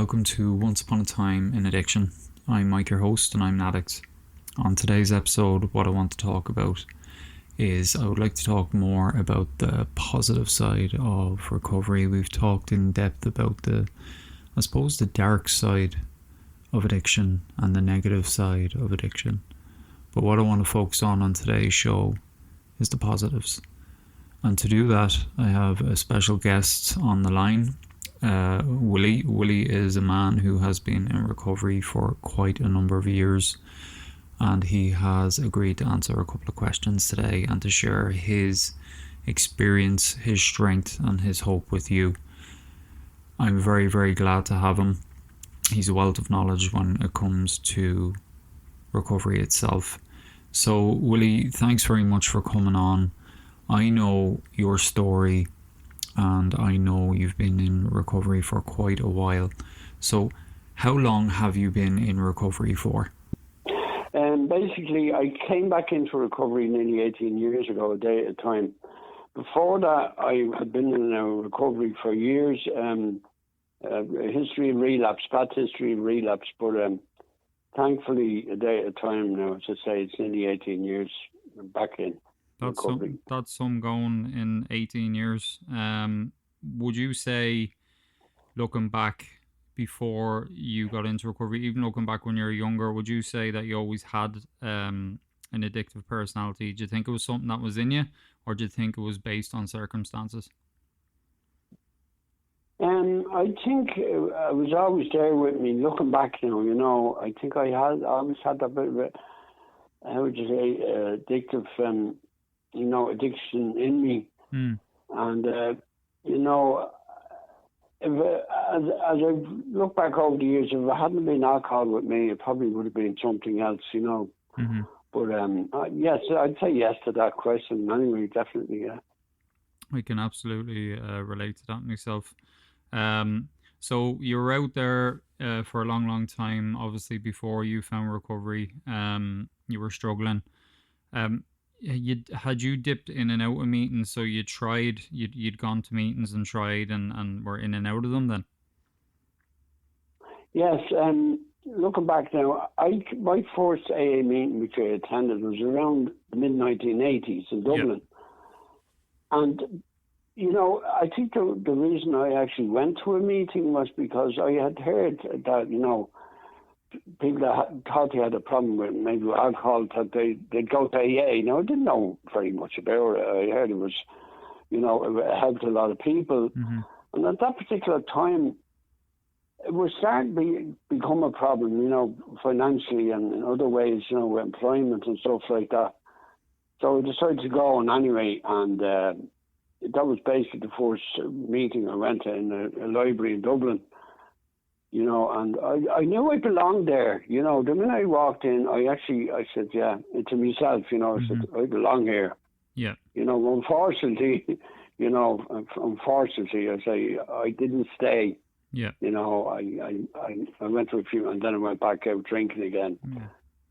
welcome to Once Upon a Time in Addiction. I'm Mike, your host, and I'm an addict. On today's episode, what I want to talk about is I would like to talk more about the positive side of recovery. We've talked in depth about the dark side of addiction and the negative side of addiction. But what I want to focus on today's show is the positives. And to do that, I have a special guest on the line. Willie. Willie is a man who has been in recovery for quite a number of years, and he has agreed to answer a couple of questions today and to share his experience, his strength, and his hope with you. I'm very, very glad to have him. He's a wealth of knowledge when it comes to recovery itself. So, Willie, thanks very much for coming on. I know your story, and I know you've been in recovery for quite a while. So how long have you been in recovery for? Basically, I came back into recovery nearly 18 years ago, a day at a time. Before that, I had been in recovery for years, a history of relapse, bad history of relapse, but thankfully, a day at a time now, as I say, it's nearly 18 years back in. That's some going in 18 years. Would you say, looking back before you got into recovery, even looking back when you were younger, would you say that you always had an addictive personality? Do you think it was something that was in you, or do you think it was based on circumstances? I think it was always there with me. Looking back now, I think I always had that bit of a, how would you say, addictive addiction in me. And, as I look back over the years, if it hadn't been alcohol with me, it probably would have been something else, Mm-hmm. But, yes, I'd say yes to that question. Anyway, definitely, yeah. I can absolutely relate to that myself. So you were out there for a long, long time, obviously, before you found recovery. You were struggling. Had you dipped in and out of meetings, so you'd gone to meetings and tried and were in and out of them then? Yes, looking back now, my first AA meeting which I attended was around the mid-1980s in Dublin. Yep. And, I think the reason I actually went to a meeting was because I had heard that, people that thought they had a problem with maybe alcohol, that they'd go to AA. Now, I didn't know very much about it. I heard it was, it helped a lot of people. Mm-hmm. And at that particular time, it was starting to become a problem, financially and in other ways, with employment and stuff like that. So I decided to go on anyway, and that was basically the first meeting I went to in a library in Dublin. And I knew I belonged there. The minute I walked in, I said, yeah, to myself, I said, I belong here. Yeah. Unfortunately, I say, I didn't stay. Yeah. I went to a few, and then I went back out drinking again.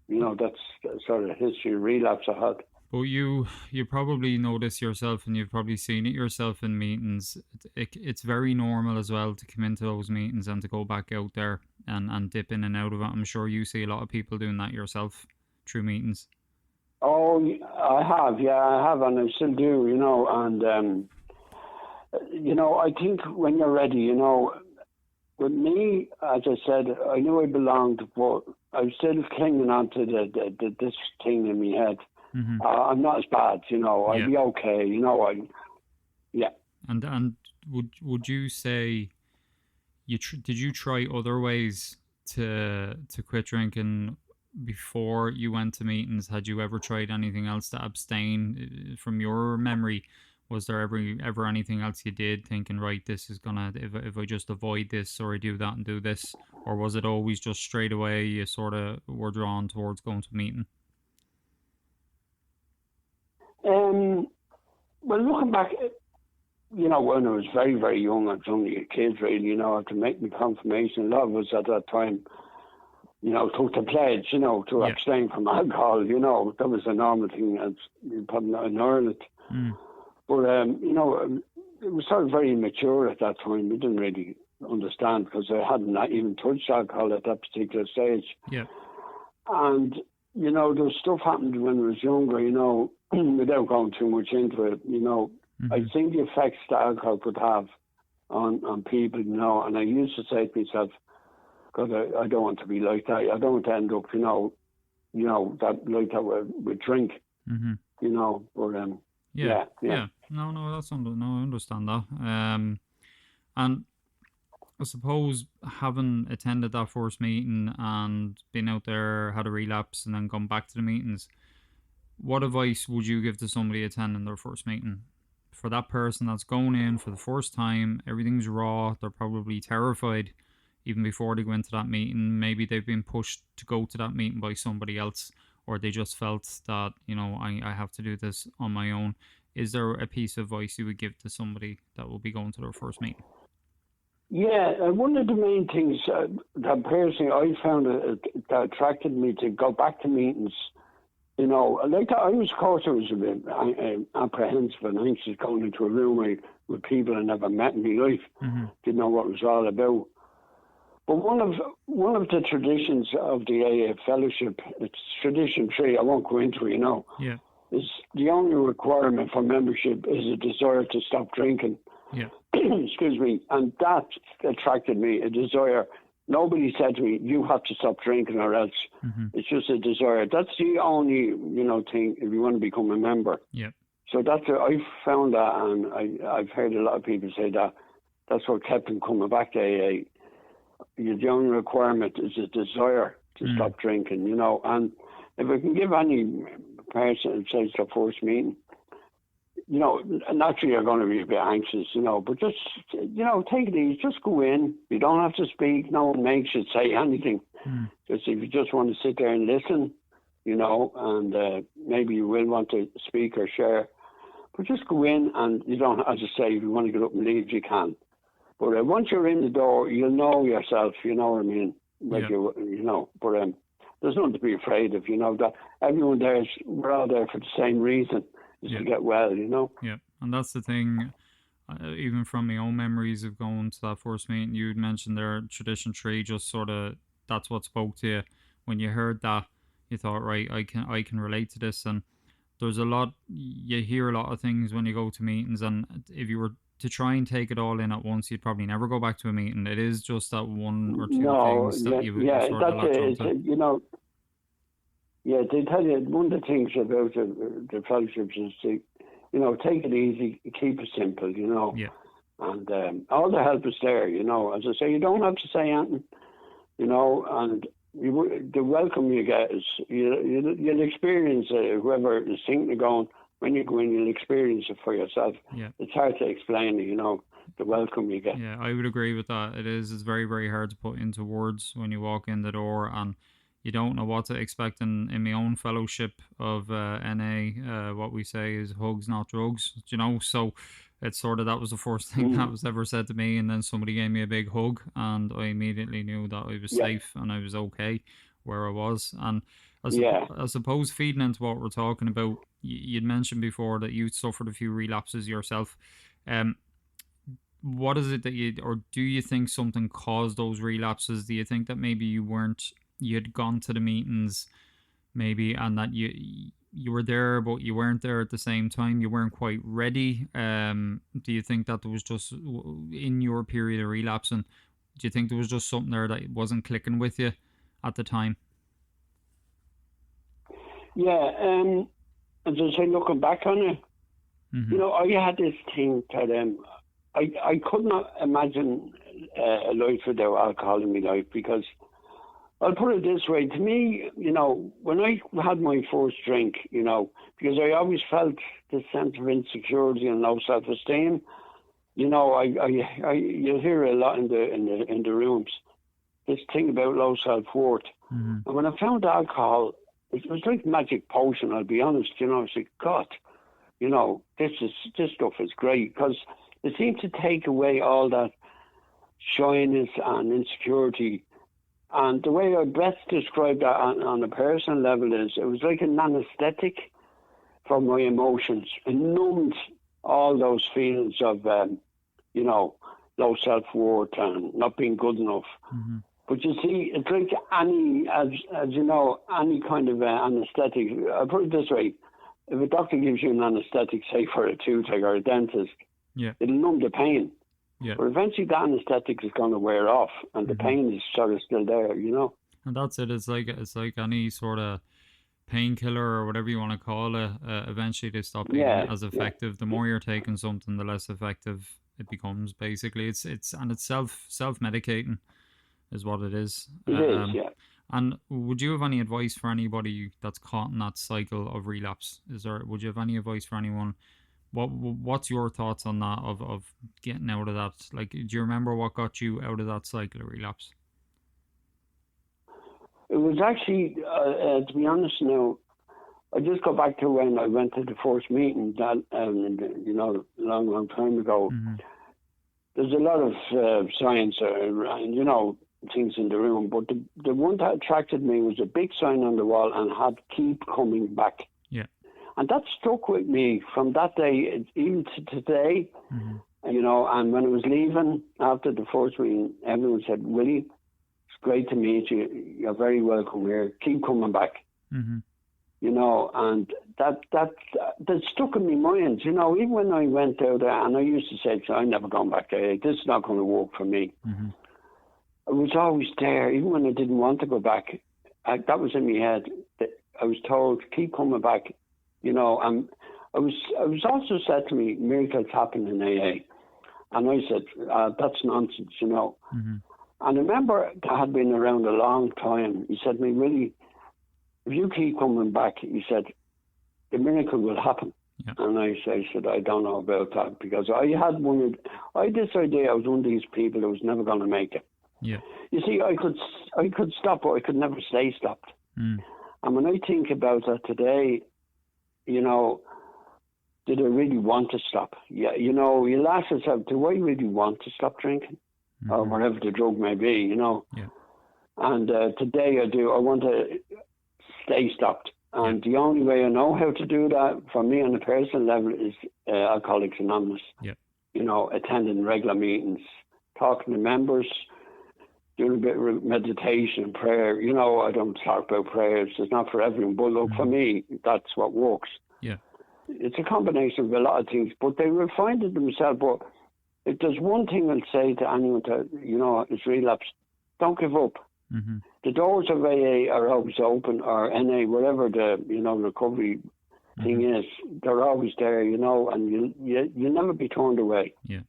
Yeah. That's sort of history of relapse I had. Well, you probably notice yourself, and you've probably seen it yourself in meetings. It's very normal as well to come into those meetings and to go back out there and dip in and out of it. I'm sure you see a lot of people doing that yourself through meetings. Oh, I have, and I still do, and, I think when you're ready, with me, as I said, I knew I belonged, but I was still clinging on to this thing in my head. Mm-hmm. I'm not as bad, I'd be okay, yeah. And would you say did you try other ways to quit drinking before you went to meetings? Had you ever tried anything else to abstain? From your memory, was there ever anything else you did, thinking, right, this is gonna, if I just avoid this, or I do that and do this, or was it always just straight away you sort of were drawn towards going to a meeting? Well, looking back, when I was very, very young, I was only a kid, really, to make my confirmation. A lot of us at that time, took the pledge, to abstain from alcohol, that was a normal thing, as probably not in Ireland. But, it was sort of very immature at that time. We didn't really understand because I hadn't even touched alcohol at that particular stage. Yeah. And, you know, there's stuff happened when I was younger, you know, without going too much into it, you know. Mm-hmm. I think the effects that alcohol could have on people, you know, and I used to say to myself, God, I don't want to be like that. I don't want to end up, you know, that like that with drink, Mm-hmm. you know. But Yeah. No, I understand that. And I suppose having attended that first meeting and been out there, had a relapse, and then gone back to the meetings, what advice would you give to somebody attending their first meeting? For that person that's going in for the first time, everything's raw, they're probably terrified even before they go into that meeting. Maybe they've been pushed to go to that meeting by somebody else, or they just felt that, you know, I have to do this on my own. Is there a piece of advice you would give to somebody that will be going to their first meeting? Yeah, one of the main things that personally I found that attracted me to go back to meetings, you know, like I was, of course, I was a bit apprehensive and anxious going into a room with people I never met in my life, Mm-hmm. didn't know what it was all about. But one of the traditions of the AA fellowship, it's tradition 3. I won't go into it, you know. Yeah. Is the only requirement for membership is a desire to stop drinking. Yeah. Excuse me. And that attracted me, a desire. Nobody said to me, you have to stop drinking or else. Mm-hmm. It's just a desire. That's the only, you know, thing if you want to become a member. Yeah. So I found that, and I've heard a lot of people say that that's what kept them coming back to AA. The only requirement is a desire to stop drinking, you know. And if I can give any person who says their first meeting, you know, naturally you're going to be a bit anxious, you know, but just, you know, take it easy. Just go in. You don't have to speak. No one makes you say anything. Just if you just want to sit there and listen, you know, and maybe you will want to speak or share, but just go in, and you don't, as I say, if you want to get up and leave, you can. But once you're in the door, you'll know yourself, you know what I mean? Like you know, but there's nothing to be afraid of, you know, that everyone there, we're all there for the same reason, is to get well, you know? Yeah, and that's the thing, even from my own memories of going to that first meeting, you'd mentioned there, tradition 3, just sort of, that's what spoke to you. When you heard that, you thought, right, I can relate to this. And there's a lot, you hear a lot of things when you go to meetings, and if you were to try and take it all in at once, you'd probably never go back to a meeting. It is just that one or two things that you sort of latch onto. You know, yeah, they tell you one of the things about the fellowships is to, you know, take it easy, keep it simple, you know. Yeah. And all the help is there, you know. As I say, you don't have to say anything, you know, and the welcome you get is, you'll experience whoever is thinking of going. When you go in, you'll experience it for yourself. Yeah. It's hard to explain, you know, the welcome you get. Yeah, I would agree with that. It's very, very hard to put into words when you walk in the door, and you don't know what to expect. In my own fellowship of NA, what we say is hugs, not drugs, you know, so it's sort of, that was the first thing that was ever said to me, and then somebody gave me a big hug, and I immediately knew that I was safe and I was okay where I was. And I suppose feeding into what we're talking about, you'd mentioned before that you suffered a few relapses yourself. What is it that do you think something caused those relapses? Do you think that maybe you had gone to the meetings maybe, and that you were there but you weren't there at the same time, you weren't quite ready? Do you think that there was just, in your period of relapsing, do you think there was just something there that wasn't clicking with you at the time? Yeah, as I say, looking back on it, you know, I had this thing that I could not imagine a life without alcohol in my life, because I'll put it this way. To me, you know, when I had my first drink, you know, because I always felt this sense of insecurity and low self-esteem, you know, you hear a lot in the rooms, this thing about low self-worth. And when I found alcohol, it was like magic potion, I'll be honest, you know. I was like, God, you know, this stuff is great, because it seemed to take away all that shyness and insecurity. And the way I best describe that on a personal level is, it was like an anesthetic for my emotions. It numbed all those feelings of, you know, low self-worth and not being good enough. Mm-hmm. But you see, it's like any, as you know, any kind of anesthetic. I put it this way: if a doctor gives you an anesthetic, say for a toothache or a dentist, Yeah. it'll numb the pain. Yeah. But eventually, that anesthetic is going to wear off, and the pain is sort of still there. And that's it. It's like any sort of painkiller or whatever you want to call it. Eventually, they stop being as effective. The more you're taking something, the less effective it becomes. Basically, it's self medicating, is what it is. It is, yeah. And would you have any advice for anybody that's caught in that cycle of relapse? Would you have any advice for anyone? What's your thoughts on that of getting out of that? Like, do you remember what got you out of that cycle of relapse? It was actually, to be honest now, I just go back to when I went to the first meeting that, long time ago. Mm-hmm. There's a lot of science and, things in the room, but the one that attracted me was a big sign on the wall and had "Keep Coming Back." Yeah. And that stuck with me from that day, even to today. Mm-hmm. And when I was leaving after the first meeting, everyone said, "Willie, it's great to meet you. You're very welcome here. Keep coming back." Mm-hmm. And that stuck in my mind. Even when I went out there, and I used to say, "I'm never going back there. This is not going to work for me." Mm-hmm. I was always there, even when I didn't want to go back. That was in my head. I was told, "Keep coming back." And I was also said to me, "Miracles happen in AA," and I said, "That's nonsense," Mm-hmm. And I remember that had been around a long time. He said to me, "Willie, if you keep coming back," he said, "the miracle will happen." Yeah. And I said, "I don't know about that," because I had this idea I was one of these people that was never going to make it. Yeah. You see, I could stop, but I could never stay stopped. Mm. And when I think about that today, did I really want to stop? Yeah, you ask yourself, do I really want to stop drinking? Mm-hmm. Or whatever the drug may be, Yeah. And today I do. I want to stay stopped. And the only way I know how to do that, for me on a personal level, is Alcoholics Anonymous. Yeah. Attending regular meetings, talking to members, doing a bit of meditation and prayer. I don't talk about prayers. It's not for everyone. But look, for me, that's what works. Yeah. It's a combination of a lot of things, but they will find it themselves. But if there's one thing I'll say to anyone is relapse, don't give up. Mm-hmm. The doors of AA are always open, or NA, whatever the recovery thing is. They're always there, and you'll never be turned away. Yeah.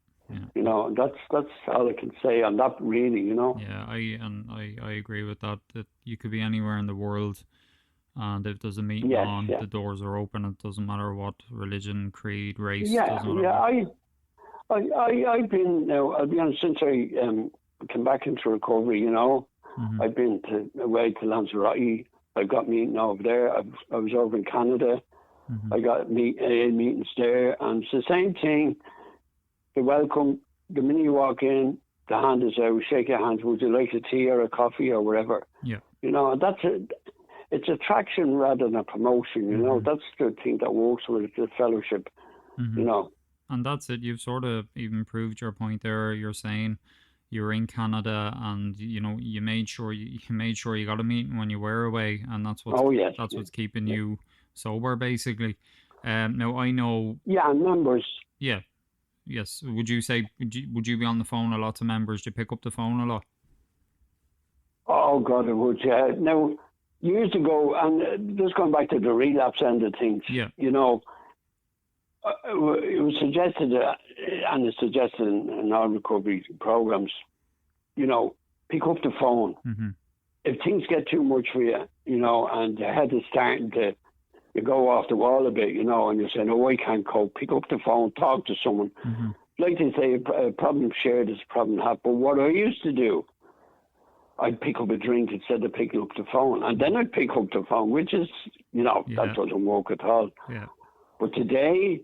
That's all I can say on that, really. Yeah, I agree with that. That you could be anywhere in the world, and if there's a meeting the doors are open. It doesn't matter what religion, creed, race. Doesn't matter. I've been now. I'll be honest. Since I came back into recovery, I've been away to Lanzarote. I got meeting over there. I was over in Canada. I got meetings there, and it's the same thing. The welcome, the minute you walk in, the hand is out, shake your hands. Would you like a tea or a coffee or whatever? Yeah. And it's attraction rather than a promotion. That's the thing that works with the fellowship. And that's it. You've sort of even proved your point there. You're saying you were in Canada, and you made sure you got a meeting when you were away, and that's what's keeping you sober, basically. Now I know. Yeah, members. Yeah. Yes. Would you say would you be on the phone a lot to members? Do you pick up the phone a lot? Oh God, I would. Yeah. Now, years ago, and just going back to the relapse end of things. Yeah. It was suggested, and it's suggested in all recovery programs. Pick up the phone. Mm-hmm. If things get too much for you, and your head is starting to. You go off the wall a bit, and you're saying, "Oh, I can't cope." Pick up the phone, talk to someone. Mm-hmm. Like they say, a problem shared is a problem half. But what I used to do, I'd pick up a drink instead of picking up the phone, and then I'd pick up the phone, which is, that doesn't work at all. Yeah. But today,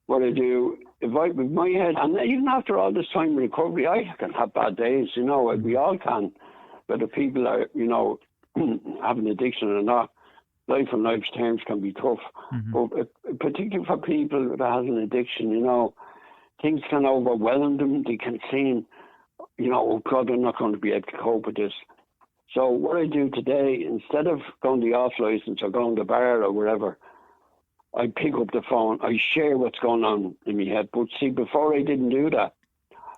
what I do, with my head, and even after all this time in recovery, I can have bad days. We all can, whether people are, have an addiction or not. Life on life's terms can be tough, but particularly for people that has an addiction, things can overwhelm them. They can seem oh God, I'm not going to be able to cope with this. So what I do today, instead of going to the off license or going to the bar or wherever, I pick up the phone, I share what's going on in my head. But see, before I didn't do that,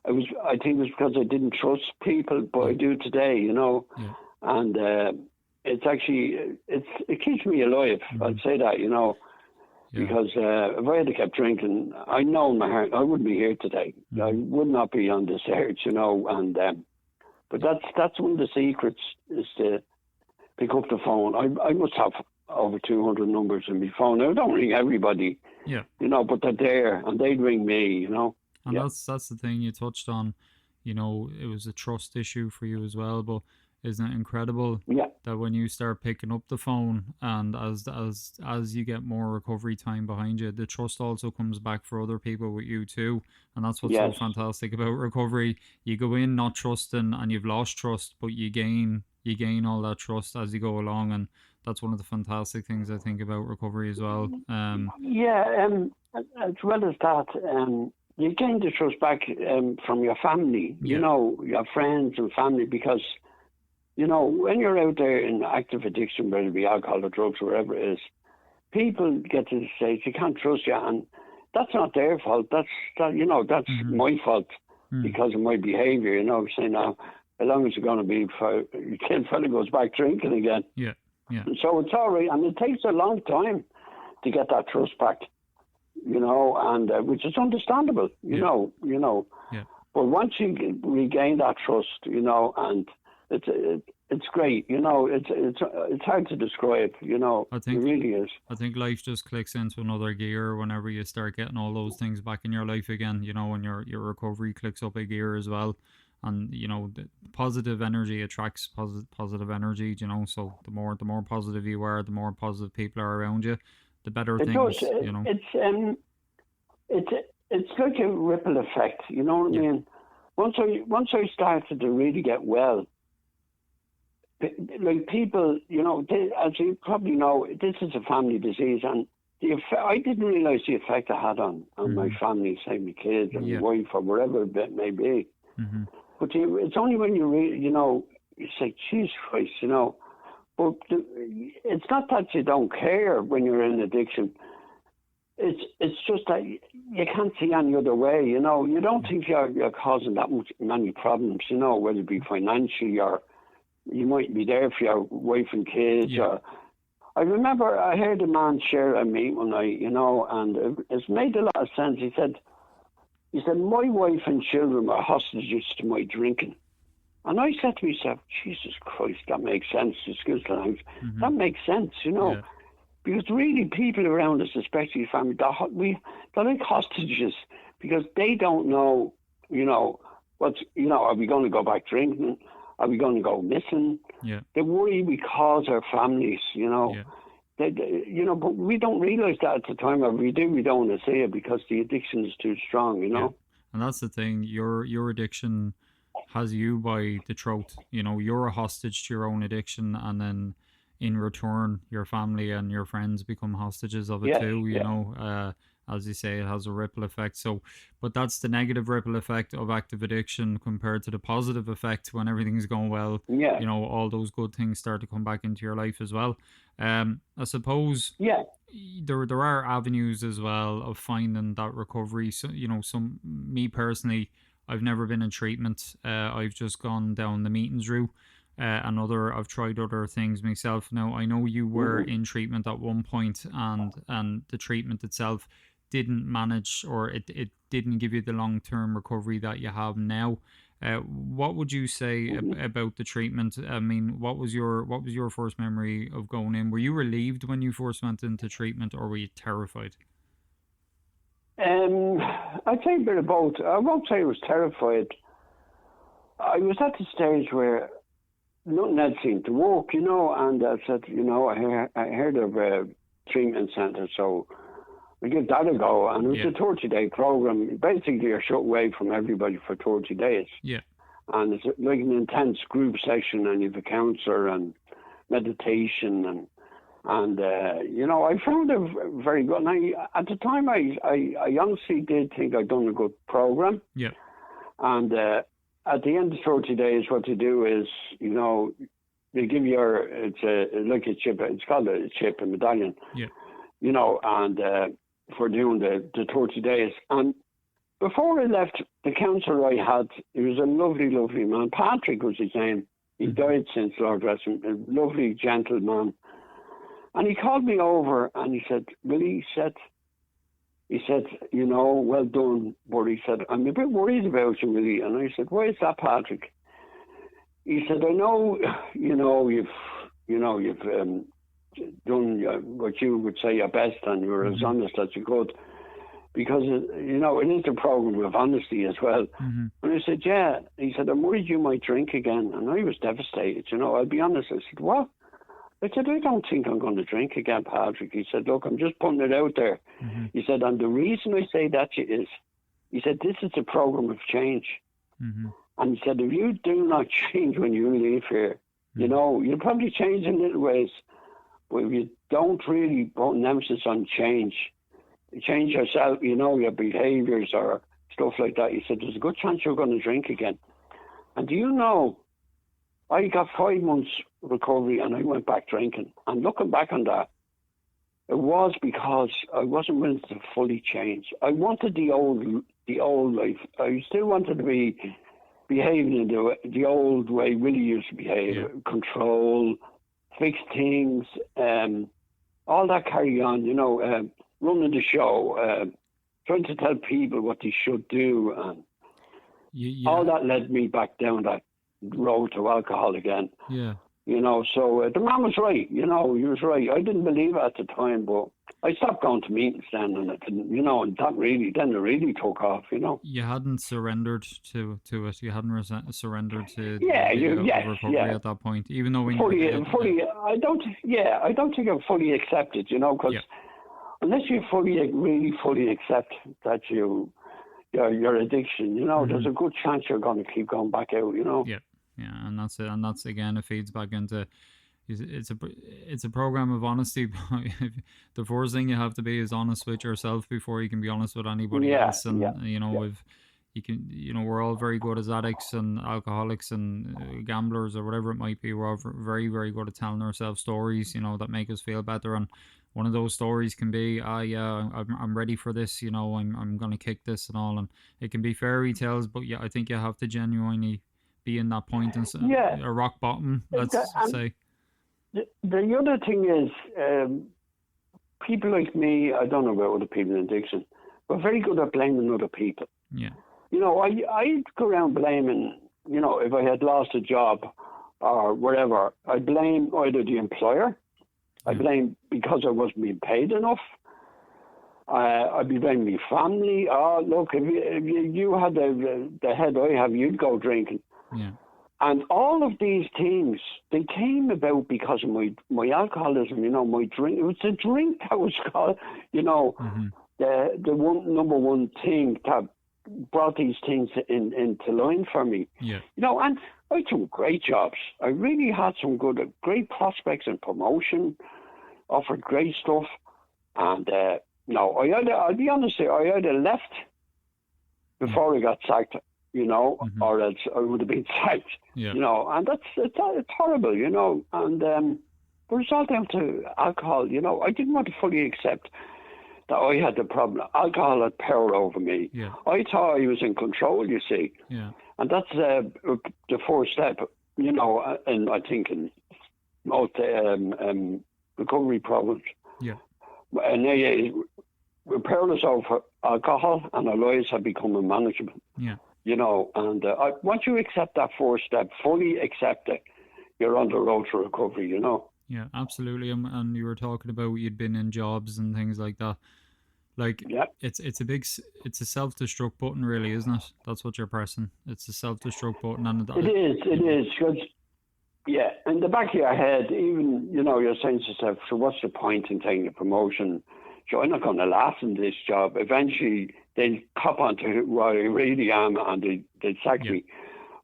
I think it was because I didn't trust people, but I do today, Yeah. And it's actually, it keeps me alive, I'd say that, Yeah. because if I had kept drinking, I know in my heart I wouldn't be here today. I would not be on this earth, and but that's one of the secrets, is to pick up the phone. I must have over 200 numbers in my phone. I don't ring everybody, Yeah. but they're there and they'd ring me, And that's the thing you touched on. It was a trust issue for you as well, but isn't it incredible that when you start picking up the phone, and as you get more recovery time behind you, the trust also comes back for other people with you too. And that's what's so fantastic about recovery. You go in not trusting and you've lost trust, but you gain all that trust as you go along, and that's one of the fantastic things I think about recovery as well. As well as that, you gain the trust back from your family, your friends and family, because when you're out there in active addiction, whether it be alcohol or drugs or whatever it is, people get to the stage you can't trust you, and that's not their fault. That's my fault because of my behaviour. Saying now, how long is it going to be before the fella goes back drinking again? Yeah. And so it's all right, and it takes a long time to get that trust back. And which is understandable. Yeah. But once you regain that trust, and it's great, it's hard to describe, I think it really is. I think life just clicks into another gear whenever you start getting all those things back in your life again, and your recovery clicks up a gear as well. And the positive energy attracts positive energy, so the more positive you are, the more positive people are around you, the better things. It's like a ripple effect, you know what I mean? Once I started to really get well, like people, as you probably know, this is a family disease, and I didn't realise the effect I had on my family, say my kids and my wife or whatever it may be. Mm-hmm. But it's only when you really, you say, Jesus Christ, But it's not that you don't care when you're in addiction. It's just that you can't see any other way. You don't think you're causing that many problems. Whether it be financially or you might be there for your wife and kids. Yeah. Or I remember I heard a man share a meet one night, and it's made a lot of sense. He said, my wife and children are hostages to my drinking. And I said to myself, Jesus Christ, that makes sense. Excuse the language. Mm-hmm. That makes sense, Yeah. Because really people around us, especially family, they're like hostages because they don't know, are we going to go back drinking? Are we going to go missing? Yeah. They worry because our families, Yeah. But we don't realise that at the time. Or we do, we don't want to say it because the addiction is too strong, Yeah. And that's the thing. Your addiction has you by the throat. You're a hostage to your own addiction, and then in return, your family and your friends become hostages of it too. As you say, it has a ripple effect. So, but that's the negative ripple effect of active addiction compared to the positive effect when everything's going well. Yeah. All those good things start to come back into your life as well. I suppose. Yeah. There are avenues as well of finding that recovery. So, me personally, I've never been in treatment. I've just gone down the meetings route. I've tried other things myself. Now, I know you were in treatment at one point, and the treatment itself didn't manage, or it didn't give you the long-term recovery that you have now. What would you say about the treatment? I mean, what was your first memory of going in? Were you relieved when you first went into treatment, or were you terrified? I'd say a bit of both. I won't say I was terrified. I was at the stage where nothing else seemed to work, and I said, I heard of a treatment centre, so we give that a go. And it was a 30-day program. Basically, you're shut away from everybody for 30 days. Yeah. And it's like an intense group session, and you have a counsellor and meditation, and I found it very good. And at the time, I honestly did think I'd done a good program. Yeah. And at the end of 30 days, what they do is, they give you like a chip. It's called a chip, a medallion. Yeah. And for doing the 30 days. And before I left, the counsellor I had, he was a lovely, lovely man. Patrick was his name. He died since, Lord rest him. A lovely, gentle man. And he called me over and he said, Willie, he said, well done. But he said, I'm a bit worried about you, Willie. And I said, why is that, Patrick? He said, I know, you've done what you would say your best, and you're as honest as you could, because it is a program of honesty as well. And I said, yeah. He said, I'm worried you might drink again. And I was devastated. I'll be honest. I said, what? I said, I don't think I'm going to drink again, Patrick. He said, look, I'm just putting it out there. He said, and the reason I say that is, he said, this is a program of change. And he said, if you do not change when you leave here, you'll probably change in little ways. But if you don't really put an emphasis on change yourself, your behaviours or stuff like that, he said, there's a good chance you're going to drink again. And do you know, I got 5 months recovery and I went back drinking. And looking back on that, it was because I wasn't willing to fully change. I wanted the old life. I still wanted to be behaving in the old way Willie used to behave, control, fix things, all that carry on, running the show, trying to tell people what they should do. And all that led me back down that road to alcohol again. Yeah. So the man was right, he was right. I didn't believe it at the time, but I stopped going to meetings then, and it didn't, and that really, then it really took off, You hadn't surrendered to it. You hadn't surrendered to recovery at that point, even though when I don't think I'm fully accepted, because unless you really fully accept that your addiction, there's a good chance you're going to keep going back out, Yeah, and that's it, and that's again, it feeds back into it's a program of honesty. The first thing you have to be is honest with yourself before you can be honest with anybody else. And if you can, we're all very good as addicts and alcoholics and gamblers or whatever it might be. We're all very, very good at telling ourselves stories, that make us feel better. And one of those stories can be, I'm ready for this, I'm going to kick this and all. And it can be fairy tales, but I think you have to genuinely be in that point and a rock bottom, let's say. The other thing is, people like me, I don't know about other people in addiction, but very good at blaming other people. Yeah. I'd go around blaming, if I had lost a job or whatever, I'd blame either the employer, I'd blame because I wasn't being paid enough, I'd be blaming my family. Oh, look, if you had the head I have, you'd go drinking. Yeah. And all of these things, they came about because of my alcoholism, my drink. It was the drink that was called, the number one thing that brought these things into line for me. Yeah. And I had some great jobs. I really had some great prospects and promotion, offered great stuff. And I'll be honest here, I either left before I got sacked, or else I would have been sacked, and it's horrible, and but it's all down to alcohol, I didn't want to fully accept that I had the problem. Alcohol had power over me. Yeah. I thought I was in control, you see. Yeah. And that's the first step, and I think in most recovery programs. Yeah. And we're powerless over alcohol, and our lives have become unmanageable. Yeah. And once you accept that first step, fully accept it, you're on the road to recovery, Yeah, absolutely. And you were talking about you'd been in jobs and things like that. Like, it's a self-destruct button, really, isn't it? That's what you're pressing. It's a self-destruct button. And it is. Cause, in the back of your head, even, you're saying to yourself, so what's the point in taking a promotion? So I'm not going to last in this job. Eventually, they'll cop onto what I really am and they'll sack me.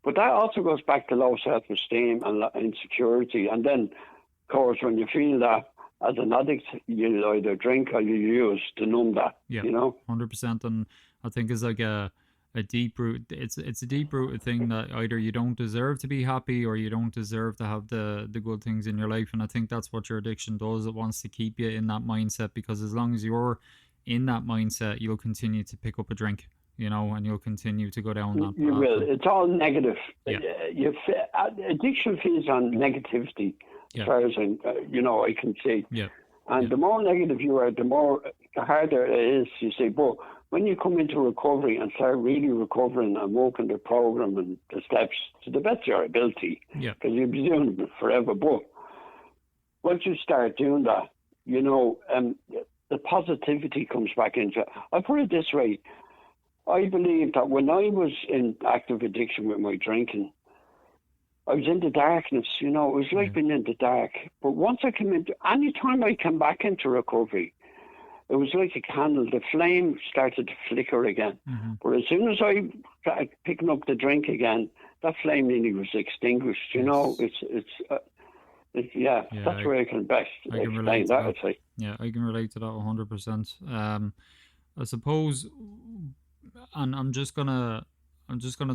But that also goes back to low self-esteem and insecurity. And then, of course, when you feel that as an addict, you either drink or you use to numb that, 100%. And I think it's like a a deep root. It's a deep rooted thing that either you don't deserve to be happy or you don't deserve to have the good things in your life. And I think that's what your addiction does. It wants to keep you in that mindset, because as long as you're in that mindset, you'll continue to pick up a drink, and you'll continue to go down that path. You will. It's all negative. Yeah. Addiction feeds on negativity, as far as I can see. Yeah. And the more negative you are, the harder it is, you see. But when you come into recovery and start really recovering and working the program and the steps to the best of your ability, because you'll be doing it forever. But once you start doing that, the positivity comes back into it. I put it this way. I believe that when I was in active addiction with my drinking, I was in the darkness, it was like being in the dark. But once I came into, any time I came back into recovery, it was like a candle. The flame started to flicker again. Mm-hmm. But as soon as I started picking up the drink again, that flame nearly was extinguished. That's where I can best explain that. I'd say. Yeah, I can relate to that 100%. I suppose, and I'm just gonna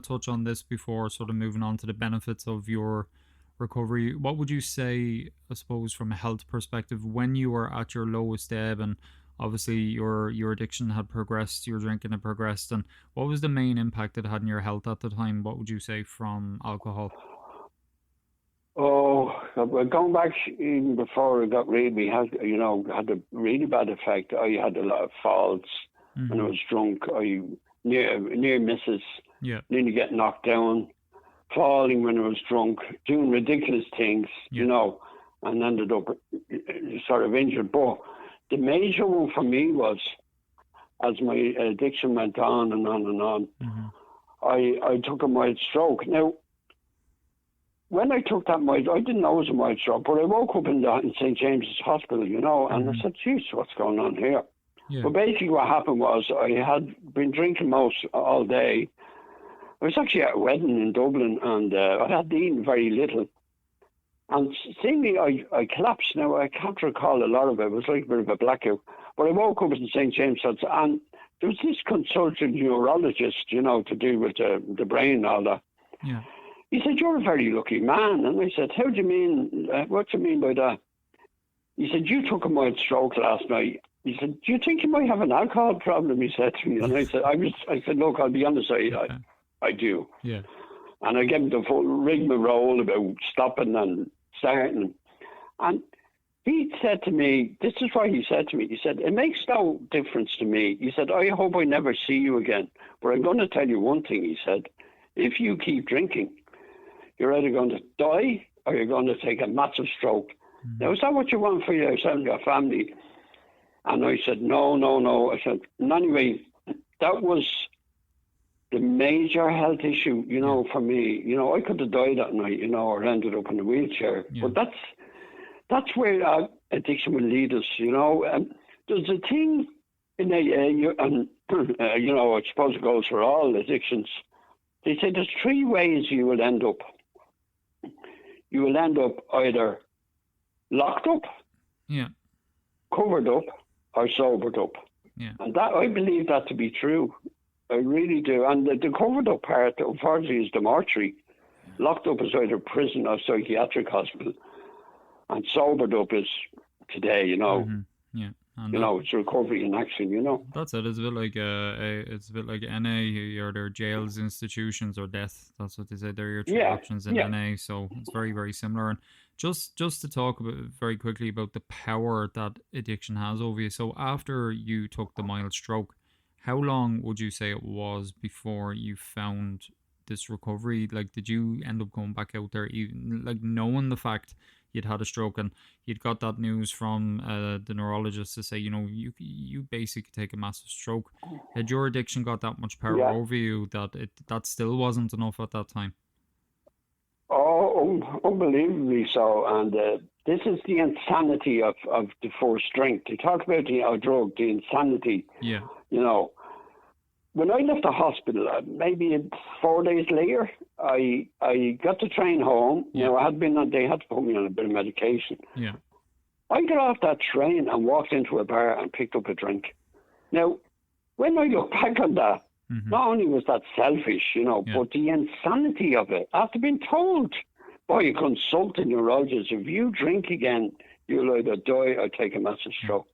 touch on this before sort of moving on to the benefits of your recovery. What would you say, I suppose, from a health perspective, when you were at your lowest ebb, and obviously your addiction had progressed, your drinking had progressed, and what was the main impact it had on your health at the time? What would you say from alcohol? Oh, going back even before it got really, had a really bad effect. I had a lot of falls when I was drunk. I near misses, nearly get knocked down, falling when I was drunk, doing ridiculous things, and ended up sort of injured. But the major one for me was, as my addiction went on and on and on, I took a mild stroke. Now, when I took that mild, I didn't know it was a mild stroke, but I woke up in St. James's Hospital, and I said, geez, what's going on here? Yeah. But basically what happened was I had been drinking all day. I was actually at a wedding in Dublin, and I had eaten very little. And seemingly I collapsed. Now, I can't recall a lot of it. It was like a bit of a blackout. But I woke up in St. James's, and there was this consultant neurologist, to do with the brain and all that. Yeah. He said, you're a very lucky man. And I said, how do you mean? What do you mean by that? He said, you took a mild stroke last night. He said, do you think you might have an alcohol problem? He said to me. And I said, look, I'll be honest, I do. Yeah. And I gave him the full rigmarole about stopping and starting. And he said to me, this is what he said to me. He said, it makes no difference to me. He said, I hope I never see you again. But I'm going to tell you one thing, he said. If you keep drinking, you're either going to die or you're going to take a massive stroke. Mm-hmm. Now, is that what you want for yourself and your family? And I said, no. I said, and anyway, that was the major health issue, for me. I could have died that night, or ended up in a wheelchair. Yeah. But that's where addiction will lead us, There's a thing in AA, and, I suppose it goes for all addictions. They say there's three ways you will end up. You will end up either locked up, covered up, or sobered up. Yeah. And that, I believe that to be true. I really do. And the covered up part, unfortunately, is the mortuary. Locked up is either prison or psychiatric hospital. And sobered up is today, Mm-hmm. Yeah. And it's recovery in action, That's it. It's a bit like NA, or their jails, institutions, or death. That's what they say. They're your three options in NA. So it's very, very similar. And just to talk about very quickly about the power that addiction has over you. So after you took the mild stroke, how long would you say it was before you found this recovery? Like, did you end up going back out there, even like knowing the fact you'd had a stroke and you'd got that news from the neurologist to say, you basically take a massive stroke? Had your addiction got that much power over you that still wasn't enough at that time? Oh, unbelievably so. And this is the insanity of the forced drink. To talk about the drug, the insanity. Yeah. When I left the hospital, maybe 4 days later, I got the train home. Yeah. They had to put me on a bit of medication. Yeah. I got off that train and walked into a bar and picked up a drink. Now, when I look back on that, Not only was that selfish, but the insanity of it. After being told by a consultant neurologist, if you drink again, you'll either die or take a massive stroke.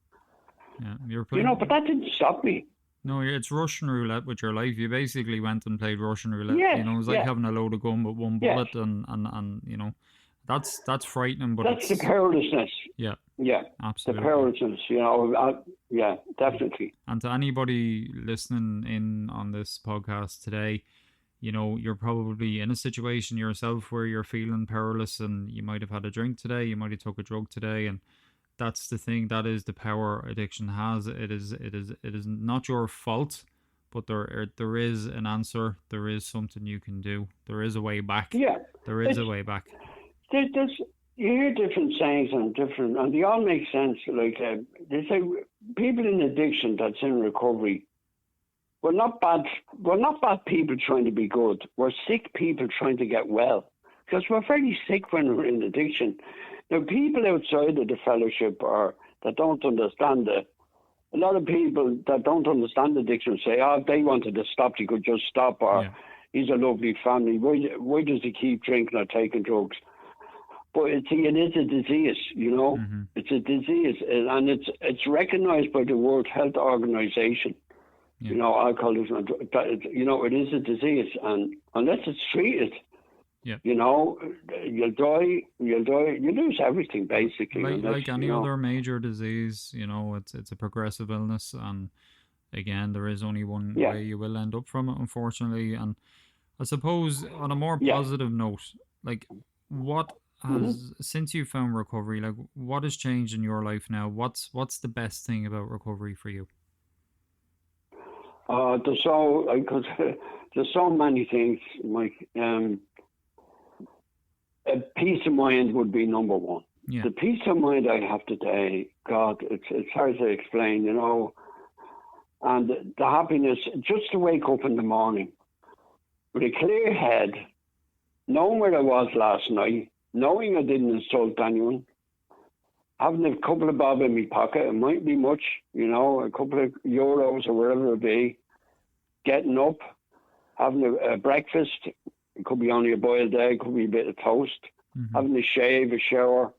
Yeah, you're playing, but that didn't stop me. No, it's Russian roulette with your life. You basically went and played Russian roulette. Yeah, it was like having a load of gun with one bullet, and that's frightening. But that's the powerlessness. Yeah, absolutely. The powerlessness. Yeah, definitely. And to anybody listening in on this podcast today, you're probably in a situation yourself where you're feeling powerless, and you might have had a drink today, you might have took a drug today, and that's the thing. That is the power addiction has. It is not your fault, but there is an answer. There is something you can do. There is a way back. Yeah, there is a way back. You hear different sayings and they all make sense. Like they say, people in addiction that's in recovery, we're not bad people trying to be good. We're sick people trying to get well, because we're very sick when we're in addiction. Now, people outside of the fellowship or that don't understand it, a lot of people that don't understand addiction say, if they wanted to stop, they could just stop, or he's a lovely family. Why does he keep drinking or taking drugs? But it is a disease, It's a disease, and it's recognised by the World Health Organization. Alcoholism, it is a disease, and unless it's treated, you'll die, you lose everything basically. Like any other major disease, it's a progressive illness, and again, there is only one way you will end up from it, unfortunately. And I suppose on a more positive note, like what has since you found recovery, like what has changed in your life now? What's the best thing about recovery for you? There's so many things, Mike. A peace of mind would be number one. The peace of mind I have today, God, it's hard to explain, and the happiness just to wake up in the morning with a clear head, knowing where I was last night, knowing I didn't insult anyone, having a couple of bob in my pocket, it might be much, a couple of euros or whatever it be, getting up, having a breakfast, it could be only a boiled egg, could be a bit of toast, having a shave, a shower,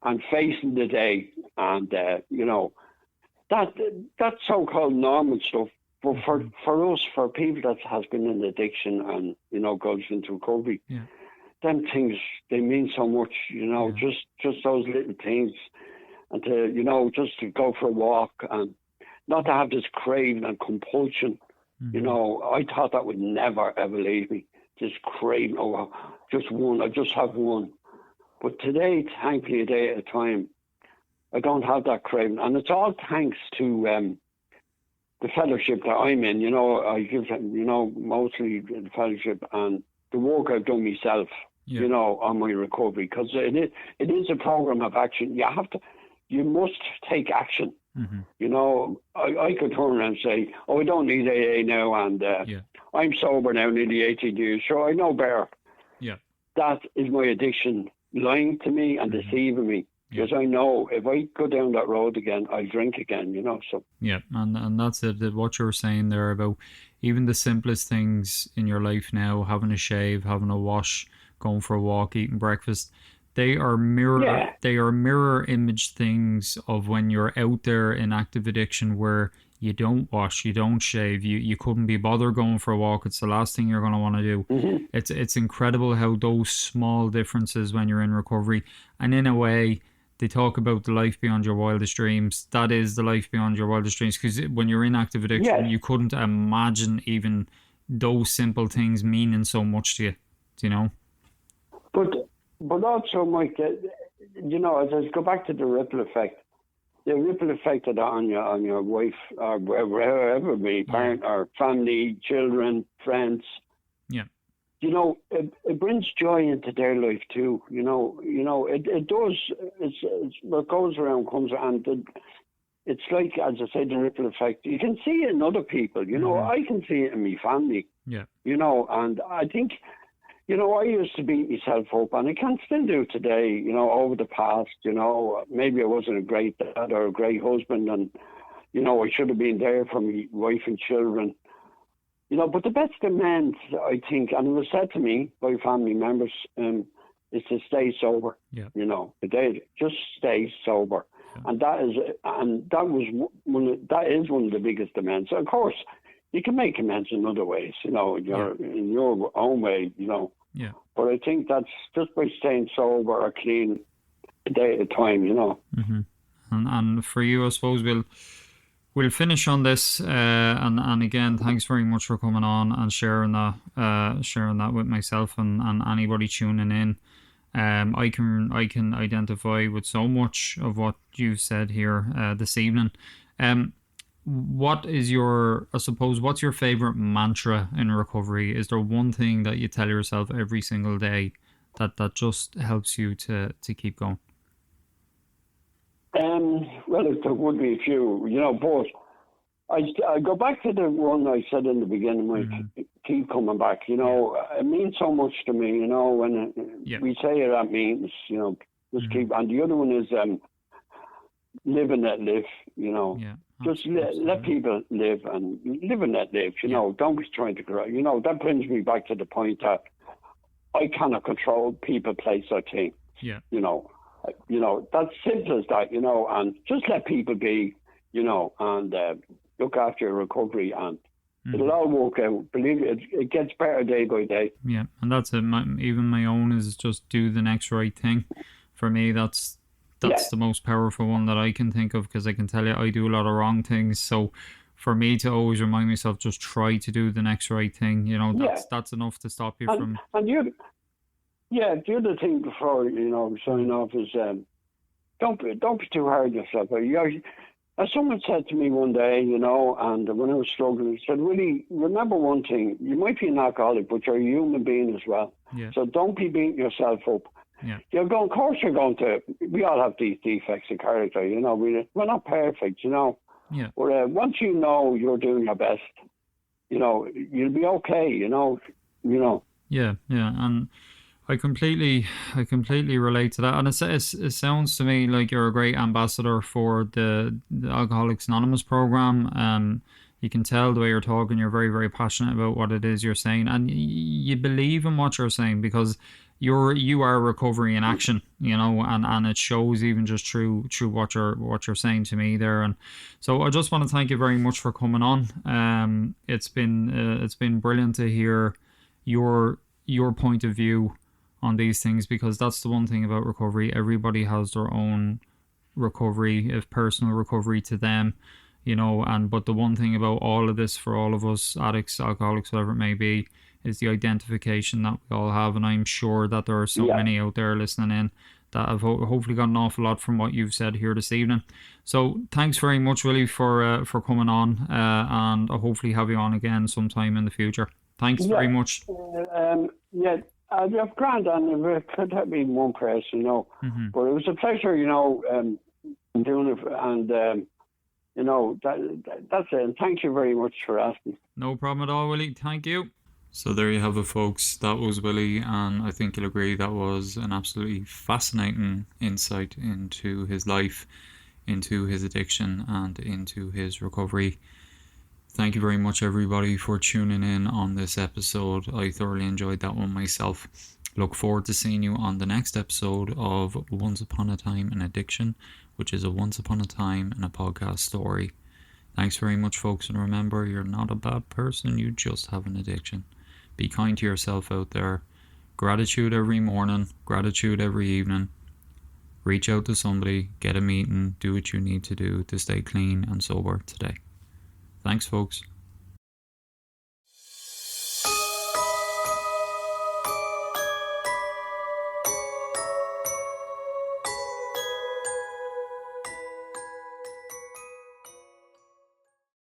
and facing the day. And, that so-called normal stuff. But for us, for people that has been in addiction and, goes into recovery, them things, they mean so much, just those little things. And to, just to go for a walk and not to have this craving and compulsion. I thought that would never, ever leave me. This craving, just one, I just have one. But today, thankfully, a day at a time, I don't have that craving. And it's all thanks to the fellowship that I'm in. I give, mostly the fellowship and the work I've done myself, on my recovery. Because it is a program of action. You must take action. I could turn around and say, I don't need AA now, and I'm sober now, nearly 18 years, so I know better. That is my addiction lying to me and deceiving me, because I know if I go down that road again, I'll drink again, so. And that's it, what you're saying there about even the simplest things in your life now, having a shave, having a wash, going for a walk, eating breakfast, they are mirror image things of when you're out there in active addiction, where you don't wash, you don't shave, you couldn't be bothered going for a walk. It's the last thing you're going to want to do. It's incredible how those small differences when you're in recovery, and in a way, they talk about the life beyond your wildest dreams. That is the life beyond your wildest dreams, because when you're in active addiction, you couldn't imagine even those simple things meaning so much to you, But also, Mike, as I go back to the ripple effect of that on your wife, or wherever be, parent or family, children, friends. It brings joy into their life too. It does. It's what goes around comes around. It's like, as I said, the ripple effect. You can see it in other people. I can see it in my family. And I think. I used to beat myself up, and I can still do today, over the past, maybe I wasn't a great dad or a great husband, and, I should have been there for my wife and children. But the best amends, I think, and it was said to me by family members, is to stay sober. Yeah. They just stay sober, and that is one of the biggest amends. Of course, you can make amends in other ways, in your own way, Yeah. But I think that's just by staying sober or clean a day at a time, Mm-hmm. And for you, I suppose we'll finish on this. And again, thanks very much for coming on and sharing that with myself and anybody tuning in. I can identify with so much of what you've said here this evening. What's your favorite mantra in recovery? Is there one thing that you tell yourself every single day that just helps you to keep going? Well, there would be a few, but I go back to the one I said in the beginning, keep coming back. It means so much to me, when we say it at meetings, just keep. And the other one is live and let live, just let people live and live and let live, don't be trying to grow. That brings me back to the point that I cannot control people, place, or thing. Yeah. That's simple as that, and just let people be, and look after your recovery, and it'll all work out. Believe it, it gets better day by day. Yeah, and that's it. Even my own is just do the next right thing. For me, that's the most powerful one that I can think of, because I can tell you I do a lot of wrong things. So for me to always remind myself, just try to do the next right thing, that's enough to stop you from... And the other thing before, signing off is don't be too hard on yourself. As someone said to me one day, and when I was struggling, he said, Willie, remember one thing, you might be an alcoholic, but you're a human being as well. Yeah. So don't be beating yourself up. Yeah. Of course we all have these defects in character, we're not perfect, Yeah. But once you know you're doing your best, you'll be okay, Yeah, and I completely relate to that, and it sounds to me like you're a great ambassador for the Alcoholics Anonymous program. You can tell the way you're talking, you're very, very passionate about what it is you're saying, and you believe in what you're saying, because you are recovery in action, and it shows even just through what you're saying to me there. And so I just want to thank you very much for coming on. It's been brilliant to hear your point of view on these things, because that's the one thing about recovery. Everybody has their own recovery, if personal recovery to them, but the one thing about all of this for all of us, addicts, alcoholics, whatever it may be, is the identification that we all have. And I'm sure that there are so many out there listening in that have hopefully got an awful lot from what you've said here this evening. So thanks very much, Willie, for coming on, and I'll hopefully have you on again sometime in the future. Thanks very much. I'd have grand, and it could have been one person, but it was a pleasure, doing it, and that's it. And thank you very much for asking. No problem at all, Willie. Thank you. So there you have it, folks. That was Willie, and I think you'll agree that was an absolutely fascinating insight into his life, into his addiction, and into his recovery. Thank you very much, everybody, for tuning in on this episode. I thoroughly enjoyed that one myself. Look forward to seeing you on the next episode of Once Upon a Time in Addiction, which is a once upon a time in a podcast story. Thanks very much, folks, and remember, you're not a bad person, you just have an addiction. Be kind to yourself out there. Gratitude every morning, gratitude every evening. Reach out to somebody, get a meeting, do what you need to do to stay clean and sober today. Thanks, folks.